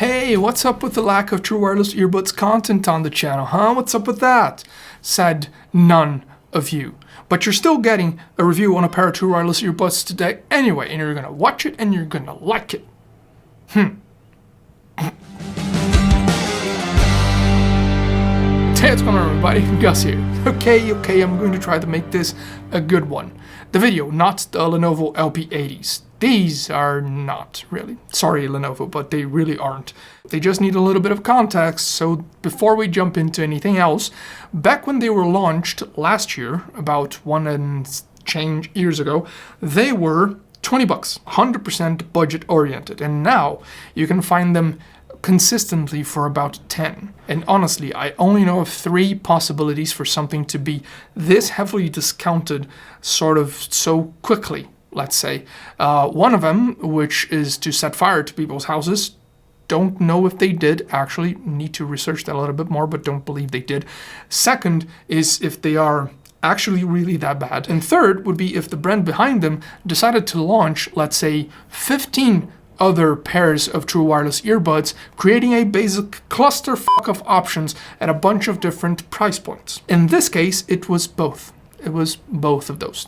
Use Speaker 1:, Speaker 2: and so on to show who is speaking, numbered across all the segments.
Speaker 1: Hey, what's up with the lack of true wireless earbuds content on the channel, huh? What's up with that? Said none of you. But you're still getting a review on a pair of true wireless earbuds today anyway, and you're gonna watch it and you're gonna like it. Hey, what's going on, everybody? Gus here. Okay, I'm going to try to make this a good one. The video, not the Lenovo LP80s. These are not really. Sorry, Lenovo, but they really aren't. They just need a little bit of context, so before we jump into anything else, back when they were launched last year, about 1 and change years ago, they were 20 bucks, 100% budget oriented, and now you can find them consistently for about 10. And honestly, I only know of 3 possibilities for something to be this heavily discounted sort of so quickly, let's say. One of them, which is to set fire to people's houses. Don't know if they did, actually. Need to research that a little bit more, but don't believe they did. Second is if they are actually really that bad. And third would be if the brand behind them decided to launch, let's say, 15 other pairs of true wireless earbuds, creating a basic clusterfuck of options at a bunch of different price points. In this case, it was both. It was both of those.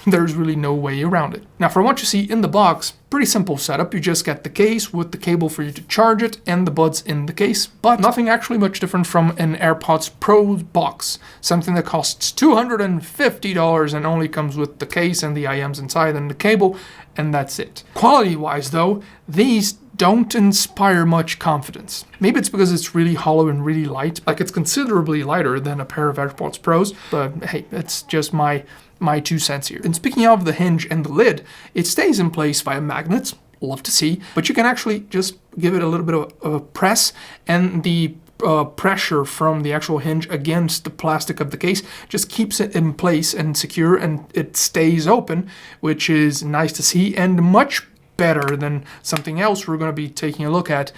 Speaker 1: There's really no way around it. Now, from what you see in the box, pretty simple setup. You just get the case with the cable for you to charge it and the buds in the case, but nothing actually much different from an Airpods Pro box, something that costs $250 and only comes with the case and the IMs inside and the cable, and that's it. Quality-wise, though, these don't inspire much confidence. Maybe it's because it's really hollow and really light. Like, it's considerably lighter than a pair of AirPods Pros, but hey, it's just my 2 cents here. And speaking of the hinge and the lid, it stays in place via magnets, love to see, but you can actually just give it a little bit of a press, and the pressure from the actual hinge against the plastic of the case just keeps it in place and secure, and it stays open, which is nice to see and much better than something else we're going to be taking a look at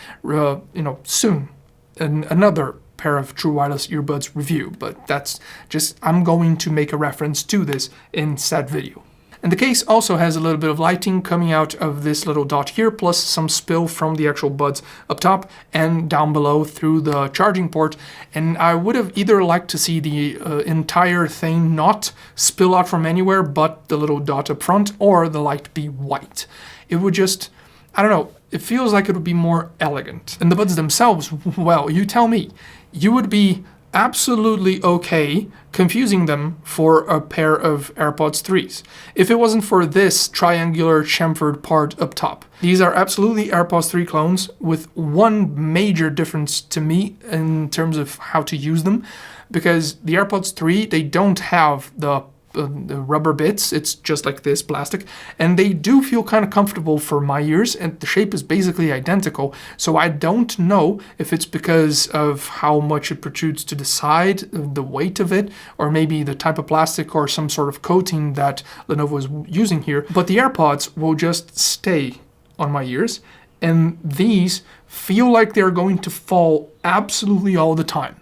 Speaker 1: soon. Another pair of true wireless earbuds review, but that's just, I'm going to make a reference to this in said video. And the case also has a little bit of lighting coming out of this little dot here, plus some spill from the actual buds up top and down below through the charging port. And I would have either liked to see the entire thing not spill out from anywhere but the little dot up front, or the light be white. It would just, I don't know, it feels like it would be more elegant. And the buds themselves, well, you tell me. You would be absolutely okay confusing them for a pair of AirPods 3s if it wasn't for this triangular chamfered part up top. These are absolutely AirPods 3 clones, with one major difference to me in terms of how to use them, because the AirPods 3, they don't have the rubber bits. It's just like this plastic, and they do feel kind of comfortable for my ears, and the shape is basically identical. So I don't know if it's because of how much it protrudes to the side, the weight of it, or maybe the type of plastic or some sort of coating that Lenovo is using here, but the AirPods will just stay on my ears, and these feel like they're going to fall absolutely all the time.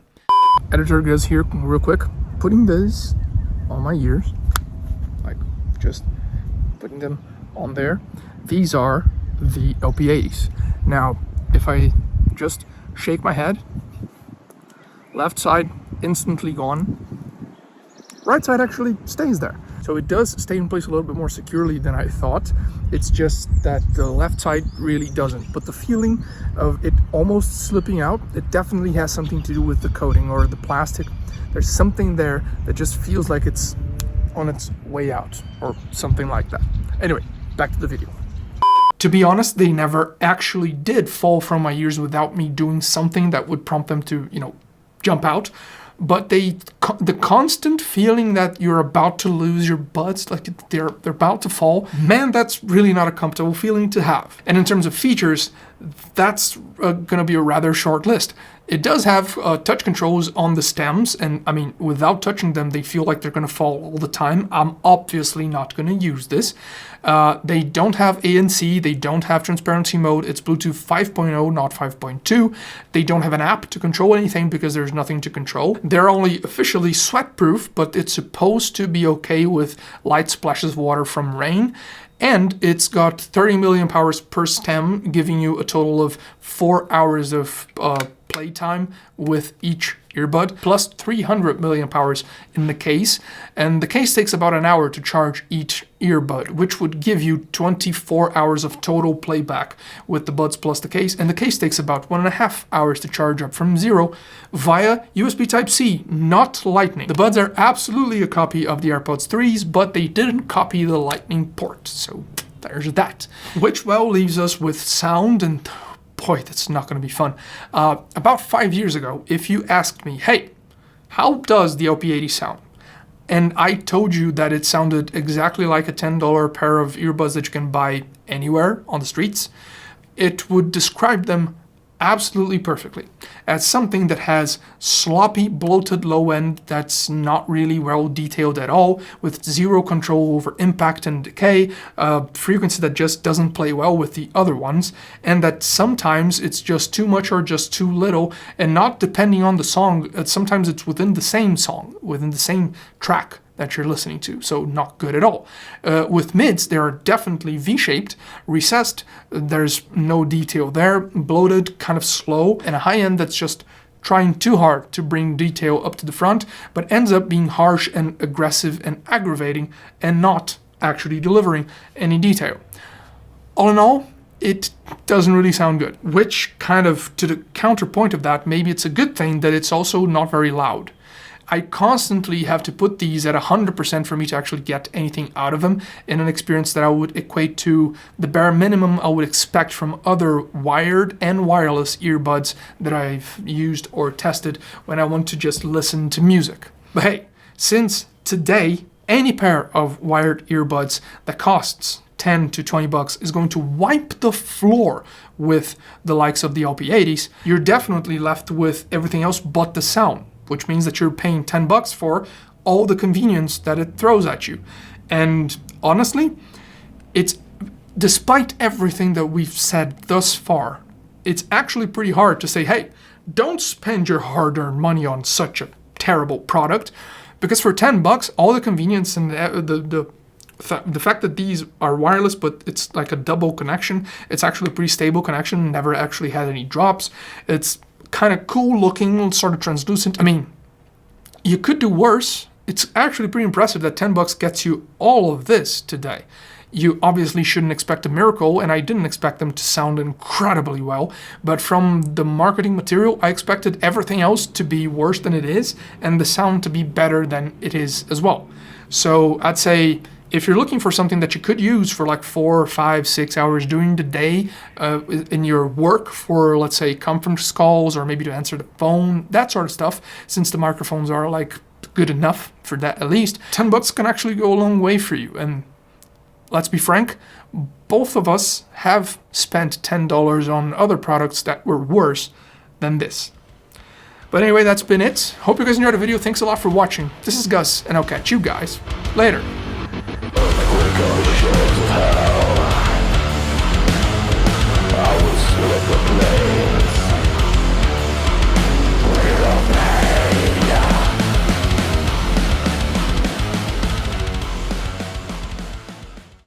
Speaker 1: Editor goes here real quick, putting this on my ears, like just putting them on there. These are the LP80s. Now, if I just shake my head, left side instantly gone, right side actually stays there. So it does stay in place a little bit more securely than I thought. It's just that the left side really doesn't. But the feeling of it almost slipping out, it definitely has something to do with the coating or the plastic. There's something there that just feels like it's on its way out or something like that. Anyway, back to the video. To be honest, they never actually did fall from my ears without me doing something that would prompt them to, jump out. But the constant feeling that you're about to lose your buds, like they're about to fall, man, that's really not a comfortable feeling to have. And in terms of features, that's going to be a rather short list. It does have touch controls on the stems, and I mean, without touching them, they feel like they're going to fall all the time. I'm obviously not going to use this. They don't have ANC, they don't have transparency mode. It's Bluetooth 5.0, not 5.2. They don't have an app to control anything because there's nothing to control. They're only officially sweat-proof, but it's supposed to be okay with light splashes of water from rain. And it's got 30 milliamp hours per stem, giving you a total of 4 hours of playtime with each earbud, plus 300 milliamp hours in the case. And the case takes about an hour to charge each earbud, which would give you 24 hours of total playback with the buds plus the case. And the case takes about 1.5 hours to charge up from 0 via USB Type-C, not Lightning. The buds are absolutely a copy of the AirPods 3s, but they didn't copy the Lightning port. So there's that. Which, well, leaves us with sound, and boy, that's not going to be fun. About 5 years ago, if you asked me, hey, how does the LP80 sound? And I told you that it sounded exactly like a $10 pair of earbuds that you can buy anywhere on the streets, it would describe them absolutely perfectly as something that has sloppy, bloated low end that's not really well detailed at all, with zero control over impact and decay, frequency that just doesn't play well with the other ones, and that sometimes it's just too much or just too little, and not depending on the song. Sometimes it's within the same song, within the same track that you're listening to, so not good at all. With mids, they are definitely V-shaped, recessed, there's no detail there, bloated, kind of slow, and a high end that's just trying too hard to bring detail up to the front, but ends up being harsh and aggressive and aggravating, and not actually delivering any detail. All in all, it doesn't really sound good, which kind of, to the counterpoint of that, maybe it's a good thing that it's also not very loud. I constantly have to put these at 100% for me to actually get anything out of them in an experience that I would equate to the bare minimum I would expect from other wired and wireless earbuds that I've used or tested when I want to just listen to music. But hey, since today, any pair of wired earbuds that costs 10 to 20 bucks is going to wipe the floor with the likes of the LP80s, you're definitely left with everything else but the sound, which means that you're paying 10 bucks for all the convenience that it throws at you. And honestly, it's, despite everything that we've said thus far, it's actually pretty hard to say, hey, don't spend your hard-earned money on such a terrible product, because for 10 bucks, all the convenience and the fact that these are wireless, but it's like a double connection, it's actually a pretty stable connection, never actually had any drops, it's kind of cool looking, sort of translucent. I mean, you could do worse. It's actually pretty impressive that 10 bucks gets you all of this today. You obviously shouldn't expect a miracle, and I didn't expect them to sound incredibly well, but from the marketing material, I expected everything else to be worse than it is, and the sound to be better than it is as well. So I'd say, if you're looking for something that you could use for like 4, 5, 6 hours during the day in your work for, let's say, conference calls or maybe to answer the phone, that sort of stuff, since the microphones are like good enough for that at least, 10 bucks can actually go a long way for you. And let's be frank, both of us have spent $10 on other products that were worse than this. But anyway, that's been it. Hope you guys enjoyed the video. Thanks a lot for watching. This is Gus, and I'll catch you guys later.